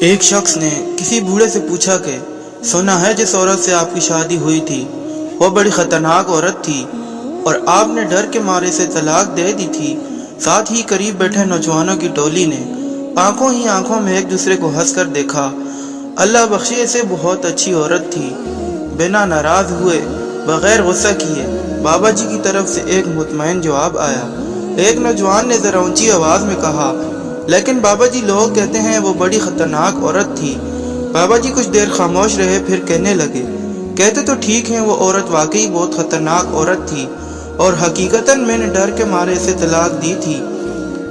ایک شخص نے کسی بوڑھے سے پوچھا کہ سنا ہے جس عورت سے آپ کی شادی ہوئی تھی وہ بڑی خطرناک عورت تھی اور آپ نے ڈر کے مارے سے طلاق دے دی تھی۔ ساتھ ہی قریب بیٹھے نوجوانوں کی ٹولی نے آنکھوں ہی آنکھوں میں ایک دوسرے کو ہنس کر دیکھا۔ اللہ بخشے اسے بہت اچھی عورت تھی۔ بنا ناراض ہوئے، بغیر غصہ کیے بابا جی کی طرف سے ایک مطمئن جواب آیا۔ ایک نوجوان نے ذرا اونچی آواز میں کہا، لیکن بابا جی لوگ کہتے ہیں وہ بڑی خطرناک عورت تھی۔ بابا جی کچھ دیر خاموش رہے، پھر کہنے لگے، کہتے تو ٹھیک ہیں، وہ عورت واقعی بہت خطرناک عورت تھی اور حقیقتاً میں نے ڈر کے مارے اسے طلاق دی تھی۔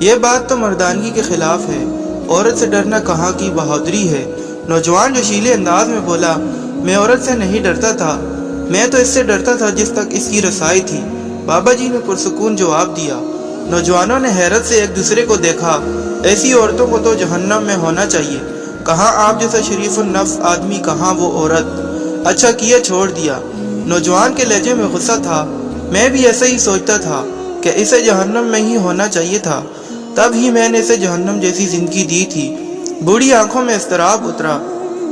یہ بات تو مردانگی کے خلاف ہے، عورت سے ڈرنا کہاں کی بہادری ہے۔ نوجوان جوشیلے انداز میں بولا، میں عورت سے نہیں ڈرتا تھا، میں تو اس سے ڈرتا تھا جس تک اس کی رسائی تھی۔ بابا جی نے پرسکون جواب دیا۔ نوجوانوں نے حیرت سے ایک دوسرے کو دیکھا۔ ایسی عورتوں کو تو جہنم میں ہونا چاہیے، کہاں آپ جیسا شریف النفس آدمی، کہاں وہ عورت۔ اچھا کیا چھوڑ دیا۔ نوجوان کے لہجے میں غصہ تھا۔ میں بھی ایسا ہی سوچتا تھا کہ اسے جہنم میں ہی ہونا چاہیے تھا، تب ہی میں نے اسے جہنم جیسی زندگی دی تھی۔ بوڑھی آنکھوں میں اضطراب اترا۔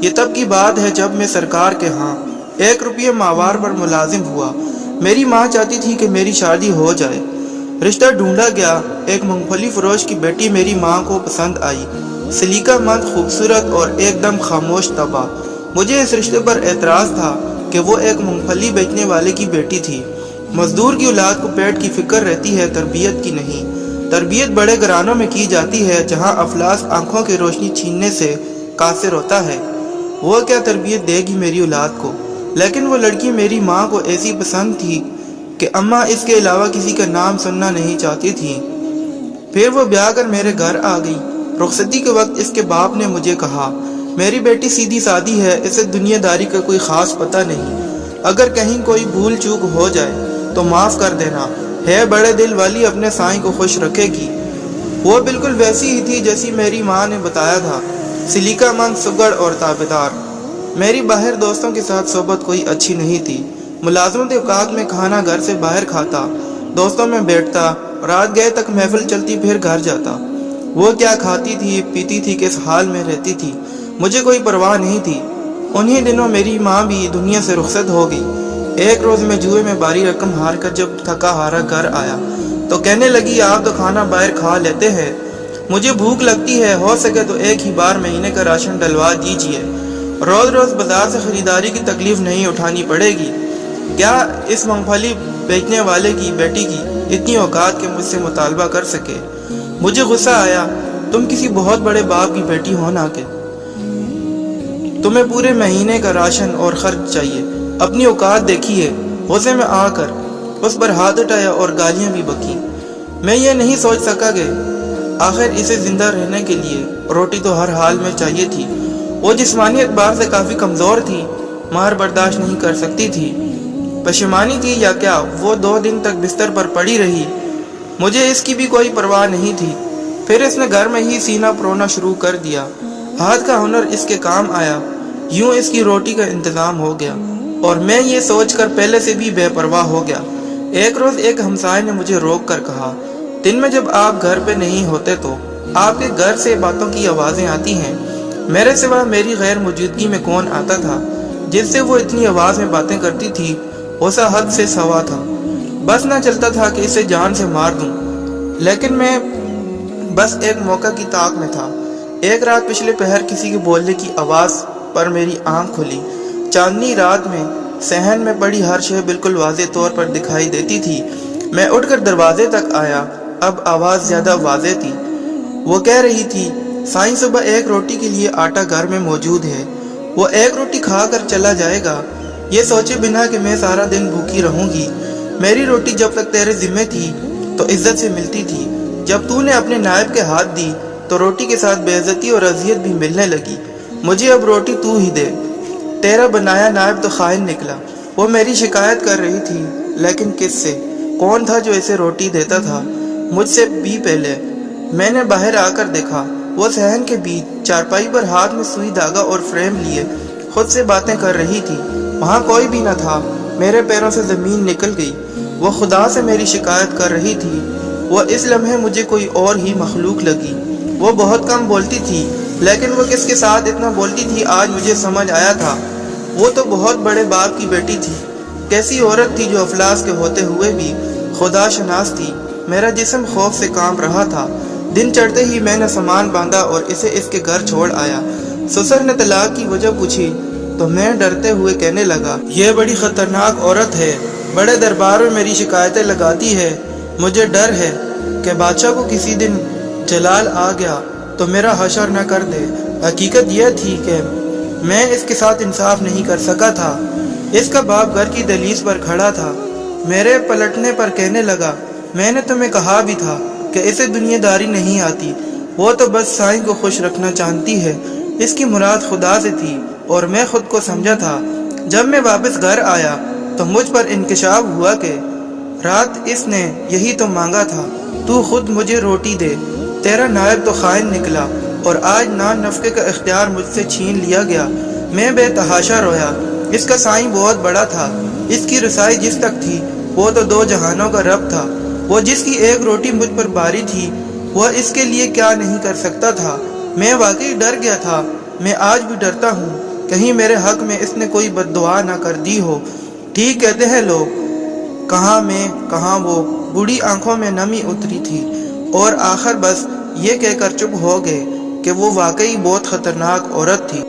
یہ تب کی بات ہے جب میں سرکار کے ہاں 1 روپیہ ماہوار پر ملازم ہوا۔ میری ماں چاہتی تھی کہ میری شادی ہو جائے۔ رشتہ ڈھونڈا گیا۔ ایک مونگ پھلی فروش کی بیٹی میری ماں کو پسند آئی، سلیقہ مند، خوبصورت اور ایک دم خاموش طبع۔ مجھے اس رشتے پر اعتراض تھا کہ وہ ایک مونگ پھلی بیچنے والے کی بیٹی تھی۔ مزدور کی اولاد کو پیٹ کی فکر رہتی ہے، تربیت کی نہیں۔ تربیت بڑے گھرانوں میں کی جاتی ہے جہاں افلاس آنکھوں کی روشنی چھیننے سے قاصر ہوتا ہے۔ وہ کیا تربیت دے گی میری اولاد کو؟ لیکن وہ لڑکی میری ماں کو ایسی پسند تھی کہ اماں اس کے علاوہ کسی کا نام سننا نہیں چاہتی تھی۔ پھر وہ بیاہ کر میرے گھر آ گئی۔ رخصتی کے وقت اس کے باپ نے مجھے کہا، میری بیٹی سیدھی سادی ہے، اسے دنیا داری کا کوئی خاص پتہ نہیں، اگر کہیں کوئی بھول چوک ہو جائے تو معاف کر دینا، ہے بڑے دل والی، اپنے سائیں کو خوش رکھے گی۔ وہ بالکل ویسی ہی تھی جیسی میری ماں نے بتایا تھا، سلیقہ مند، سگڑ اور تابعدار۔ میری باہر دوستوں کے ساتھ صحبت کوئی اچھی نہیں تھی۔ ملازمت اوقات میں کھانا گھر سے باہر کھاتا، دوستوں میں بیٹھتا، رات گئے تک محفل چلتی، پھر گھر جاتا۔ وہ کیا کھاتی تھی، پیتی تھی، کس حال میں رہتی تھی، مجھے کوئی پرواہ نہیں تھی۔ انہی دنوں میری ماں بھی دنیا سے رخصت ہو گئی۔ ایک روز میں جوئے میں باری رقم ہار کر جب تھکا ہارا گھر آیا تو کہنے لگی، آپ تو کھانا باہر کھا لیتے ہیں، مجھے بھوک لگتی ہے، ہو سکے تو ایک ہی بار مہینے کا راشن ڈلوا دیجیے، روز روز بازار سے خریداری کی تکلیف نہیں اٹھانی پڑے گی۔ کیا اس مونگ پھلی بیچنے والے کی بیٹی کی اتنی اوقات کہ مجھ سے مطالبہ کر سکے؟ مجھے غصہ آیا، تم کسی بہت بڑے باپ کی بیٹی ہو نا کہ تمہیں پورے مہینے کا راشن اور خرچ چاہیے، اپنی اوقات دیکھیے۔ غصے میں آ کر اس پر ہاتھ اٹھایا اور گالیاں بھی بکیں۔ میں یہ نہیں سوچ سکا کہ آخر اسے زندہ رہنے کے لیے روٹی تو ہر حال میں چاہیے تھی۔ وہ جسمانی اعتبار سے کافی کمزور تھی، مار برداشت نہیں کر سکتی تھی۔ پشیمانی تھی یا کیا، وہ 2 دن تک بستر پر پڑی رہی۔ مجھے اس کی بھی کوئی پرواہ نہیں تھی۔ پھر اس نے گھر میں ہی سینہ پرونا شروع کر دیا۔ ہاتھ کا ہنر اس کے کام آیا، یوں اس کی روٹی کا انتظام ہو گیا اور میں یہ سوچ کر پہلے سے بھی بے پرواہ ہو گیا۔ ایک روز ایک ہمسائے نے مجھے روک کر کہا، دن میں جب آپ گھر پہ نہیں ہوتے تو آپ کے گھر سے باتوں کی آوازیں آتی ہیں، میرے سوا میری غیر موجودگی میں کون آتا تھا جس سے وہ اتنی آواز میں باتیں کرتی تھی؟ اسا حد سے سوا تھا، بس نہ چلتا تھا کہ اسے جان سے مار دوں، لیکن میں بس ایک موقع کی طاق میں تھا۔ ایک رات پچھلے پہر کسی کے بولنے کی آواز پر میری آنکھ کھلی۔ چاندنی رات میں صحن میں پڑی ہر شے بالکل واضح طور پر دکھائی دیتی تھی۔ میں اٹھ کر دروازے تک آیا، اب آواز زیادہ واضح تھی۔ وہ کہہ رہی تھی، سائیں صبح 1 روٹی کے لیے آٹا گھر میں موجود ہے، وہ 1 روٹی کھا کر چلا جائے گا، یہ سوچے بنا کہ میں سارا دن بھوکی رہوں گی۔ میری روٹی جب تک تیرے ذمہ تھی تو عزت سے ملتی تھی، جب تو نے اپنے نائب کے ہاتھ دی تو روٹی کے ساتھ بے عزتی اور اذیت بھی ملنے لگی۔ مجھے اب روٹی تو ہی دے، تیرا بنایا نائب تو خائن نکلا۔ وہ میری شکایت کر رہی تھی، لیکن کس سے؟ کون تھا جو اسے روٹی دیتا تھا؟ مجھ سے بھی پہلے۔ میں نے باہر آ کر دیکھا، وہ صحن کے بیچ چارپائی پر ہاتھ میں سوئی دھاگا اور فریم لیے خود سے باتیں کر رہی تھی۔ وہاں کوئی بھی نہ تھا۔ میرے پیروں سے زمین نکل گئی۔ وہ خدا سے میری شکایت کر رہی تھی۔ وہ اس لمحے مجھے کوئی اور ہی مخلوق لگی۔ وہ بہت کم بولتی تھی، لیکن وہ کس کے ساتھ اتنا بولتی تھی آج مجھے سمجھ آیا تھا۔ وہ تو بہت بڑے باپ کی بیٹی تھی، کیسی عورت تھی جو افلاس کے ہوتے ہوئے بھی خدا شناس تھی۔ میرا جسم خوف سے کانپ رہا تھا۔ دن چڑھتے ہی میں نے سامان باندھا اور اسے اس کے گھر چھوڑ آیا۔ سسر نے طلاق کی وجہ پوچھی تو میں ڈرتے ہوئے کہنے لگا، یہ بڑی خطرناک عورت ہے، بڑے دربار میں میری شکایتیں لگاتی ہے۔ مجھے ڈر ہے کہ بادشاہ کو کسی دن جلال آ گیا تو میرا حشر نہ کر دے۔ حقیقت یہ تھی کہ میں اس کے ساتھ انصاف نہیں کر سکا تھا۔ اس کا باپ گھر کی دہلیز پر کھڑا تھا، میرے پلٹنے پر کہنے لگا، میں نے تمہیں کہا بھی تھا کہ اسے دنیا داری نہیں آتی، وہ تو بس سائیں کو خوش رکھنا جانتی ہے۔ اس کی مراد خدا سے تھی اور میں خود کو سمجھا تھا۔ جب میں واپس گھر آیا تو مجھ پر انکشاف ہوا کہ رات اس نے یہی تو مانگا تھا، تو خود مجھے روٹی دے۔ تیرا نائب تو خائن نکلا اور آج نان نفقے کا اختیار مجھ سے چھین لیا گیا۔ میں بے تحاشا رویا۔ اس کا سائیں بہت بڑا تھا، اس کی رسائی جس تک تھی وہ تو دو جہانوں کا رب تھا۔ وہ جس کی ایک روٹی مجھ پر باری تھی وہ اس کے لیے کیا نہیں کر سکتا تھا۔ میں واقعی ڈر گیا تھا، میں آج بھی ڈرتا ہوں، کہیں میرے حق میں اس نے کوئی بد دعا نہ کر دی ہو۔ ٹھیک کہتے ہیں لوگ، کہاں میں کہاں وہ۔ بوڑھی آنکھوں میں نمی اتری تھی اور آخر بس یہ کہہ کر چپ ہو گئے کہ وہ واقعی بہت خطرناک عورت تھی۔